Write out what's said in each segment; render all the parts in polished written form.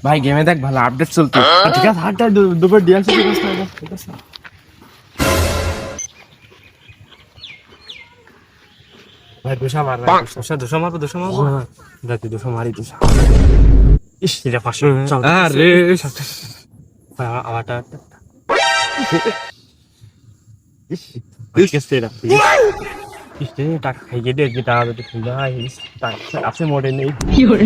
ভাই গেমে দেখ ভালো আপডেট চলতো। ঠিক আছে হাটটা দুপুর ডিএমসি ঠিক আছে। ভাই দুশো মার ভাই, দুশো মারবো রাতে দুশো মারি দুশো। ইস এটা 500 আরে ভাই আমারটা ইস কেসে এটা ইস টাকা খাইয়ে দে যে টাকা যদি খুলে হয় ইস টাকা আছে মোড়ে নেই কি করে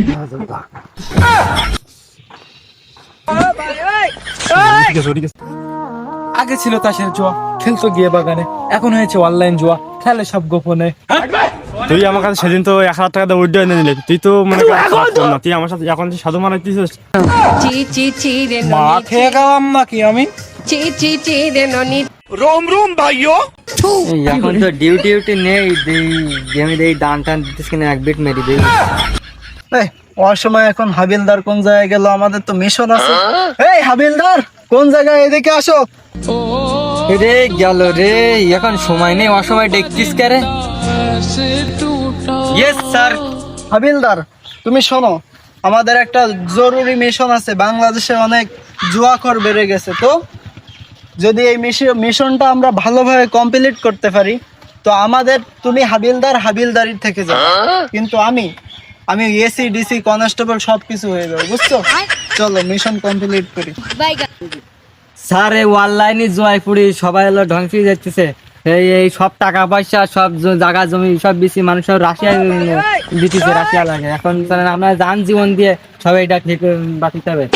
আগে ছিল তাসের জুয়া, খেলতো গিয়ে বাগানে, এখন হয়েছে অনলাইন জুয়া, খেলে সব গোপনে। তুই আমার কাছে সেদিন তো 1000 টাকা দিয়ে উইড্রো এনে দিলি, তুই তো মনে কর না তুই আমার সাথে এখন যে সাধু মারাইছিস। চি চি চি রে মা খেয়ে গেলাম নাকি আমি? চি চি চি রে ননি এখন তো ডিউটি নেই, গেমে দেই দান টান দিতেছ কিনা এক বিট মেরি দেই। এই অসময় এখন হাবিলদার কোন জায়গায় গেল? আমাদের তো মিশন আছে। এই হাবিলদার কোন জায়গায়, এদিকে আসো। রে গেল রে, এখন সময় নেই, অসময় দেখতিস করে। Yes sir. হাবিলদার তুমি শোনো, আমাদের একটা জরুরি মিশন আছে। বাংলাদেশে অনেক জুয়াখোর বেড়ে গেছে, তো যদি এই মিশনটা আমরা ভালোভাবে কমপ্লিট করতে পারি তো আমাদের, তুমি হাবিলদারি থেকে যাও, কিন্তু আমি এসি ডিসি কনস্টেবল সবকিছু হয়ে যাবে, বুঝছো? চলো মিশন কমপ্লিট করি। স্যার এই অনলাইনে জয় পুরি সবাই হলো ধ্বংস হয়ে যাচ্ছে। এই সব টাকা পয়সা সব জায়গা জমি সব বেশি মানুষ সব রাশিয়া দিতেছে, রাশিয়া লাগে। এখন আমরা যান জীবন দিয়ে সবাই এটা ঠিক বাঁচিতে হবে।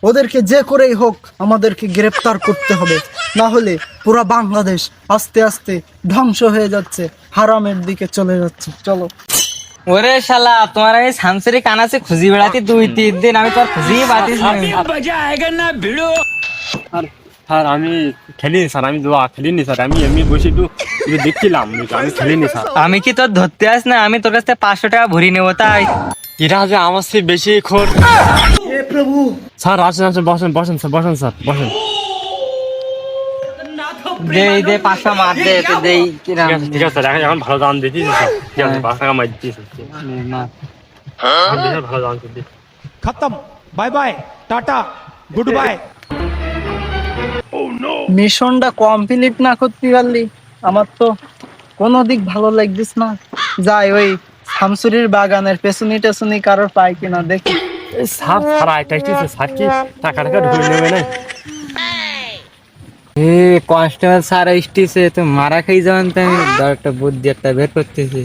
ওদেরকে যে করেই হোক আমাদেরকে গ্রেফতার করতে হবে, না হলে পুরো বাংলাদেশ আস্তে আস্তে ধ্বংস হয়ে যাচ্ছে, হারামের দিকে চলে যাচ্ছে। চলো। ওরে শালা, তোমার এই সামসেরি কানাসে খুঁজি বেড়াতে 2-3 দিন, আমি তোর খুঁজিই পাতিস না। স্যার আমি খেলিনি স্যার, আমি জুয়া খেলিনি স্যার, আমি এমনি বসে একটু দেখছিলাম, আমি খেলিনি স্যার। আমি কি তোর ধরতে আস না? আমি তোর কাছে 500 টাকা ভরি নেবো তাই। এরা যে আমার চেয়ে বেশি খোর। এ প্রভু, স্যার আসেন বসেন স্যার, বসেন স্যার বসেন। দে 500 মার দে তো দেই কিরাম। ঠিক আছে স্যার, এখন ভালো দাম দিচ্ছি স্যার, ঠিক আছে 5 টাকা মার দিচ্ছি না ভালো দাম দিচ্ছি। खत्म bye bye tata goodbye. মিশনটা কমপ্লিট না করতে পারলি আমার তো কোনো দিক ভালো লাগছিস না। যাই ওই শামসুরির বাগানের পেছনি কারোর পাই কিনা দেখি। স্যার আইটাইছি স্যার, কি টাকা ঢুকে নেবে না? এ কনস্টেবল স্যার আসতেছে, তো মারা খাই যাবেন। তো আমি একটা বুদ্ধি একটা বের করতেছি।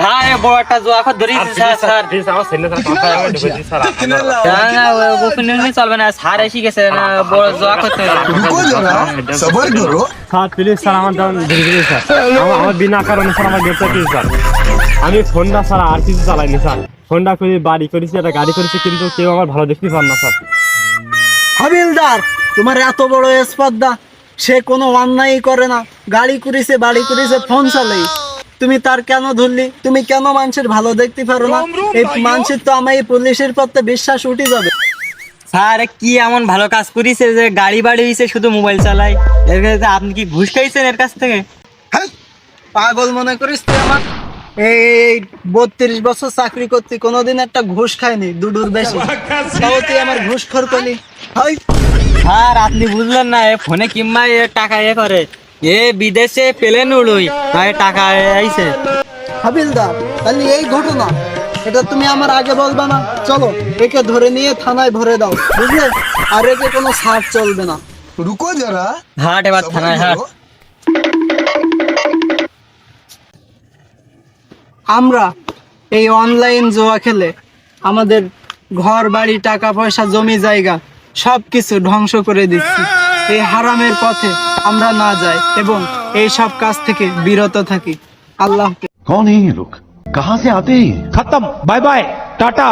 হ্যাঁ বড় একটা জোয়া ধরিয়েছি স্যার। স্যার আমার ছেলে স্যার কথা ঢুকেছি স্যার। না ওখানে চলবে না, স্যার এসে গেছে না, বড় জোয়া করতে হবে। স্যার প্লিজ স্যার আমার দাম ধরে দিন স্যার, আমার বিনা কারণে স্যার আমার গ্রেপ্তার করেছে স্যার। আমি ফোনটা স্যার আর কিছু চালাইনি স্যার, ফোনটা করে বাড়ি করেছি, একটা গাড়ি করেছি, কিন্তু কেউ আমার ভালো দেখতে পার না স্যার। হাবিলদার তোমার এত বড় স্পর্ধা, সে কোনো অন্যায় করে না, গাড়ি করেছে বাড়ি করেছে, ফোন চালাই, তুমি তার কেন ধরলি? তুমি কেন মানুষের ভালো দেখতে পারো না? এই মানুষের তো আমার এই পুলিশের প্রতি বিশ্বাস উঠে যাবে। স্যার কি এমন ভালো কাজ করিছে যে গাড়ি বাড়ি হয়েছে, শুধু মোবাইল চালাই? এর কাছে আপনি কি ঘুষ খাইছেন এর কাছ থেকে? হ্যাঁ, পাগল মনে করিস তুই আমার? এই 32 বছর চাকরি করতে কোনোদিন একটা ঘুষ খাইনি, দুডুর বেশি, তাও তুই আমার ঘুষ খোর করলি। হাই স্যার আপনি বুঝলেন না, এ ফোনে কিংবা এ টাকা করে, এ বিদেশে প্লেন উড়ুই তাই টাকা আইছে। হাবিলদার তাহলে এই ঘটনা, এটা তুমি আমার আগে বলবে না? চলো একে ধরে নিয়ে থানায় ভরে দাও, বুঝলে? আর একে কোনো ছাড় চলবে না। रुको जरा হাট এবার থানায় হাট। আমরা এই অনলাইন জুয়া খেলে আমাদের ঘর বাড়ি টাকা পয়সা জমি জায়গা সবকিছু ধ্বংস করে দিচ্ছি। এই হারামের পথে আমরা না যাই এবং এই সব কাজ থেকে বিরত থাকি। আল্লাহ হাফেজ। कौन है ये लोग, कहाँ से आते हैं? खत्म bye bye tata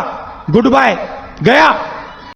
goodbye गया।